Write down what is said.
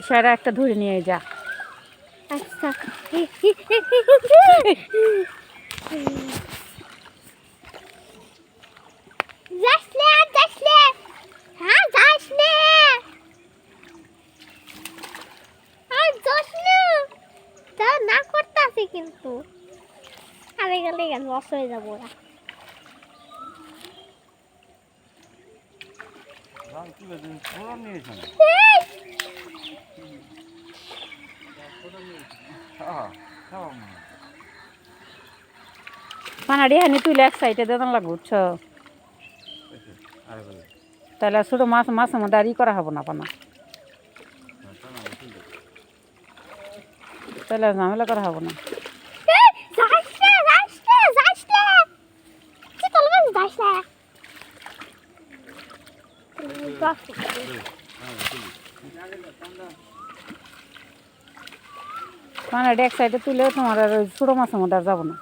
সেটা একটা ধরে নিয়ে যা। আচ্ছা যাসলে যাসলে হ্যাঁ যাসলে আর যাসলে তা না করতেছি কিন্তু আরে গেলে লস হয়ে যাবো ওরা পানাড়ি হানি তুলে এক সাইডে দেওয়া লাগবে বুঝছো, তাহলে ছোটো মাছ মাছের মধ্যে আর ই করা হবো না পানা, তাহলে ঝামেলা করা হবো না। পানাড়ি এক সাইডে তুলে তোমার আর ওই ছোটো মাছের মধ্যে আর যাবো না।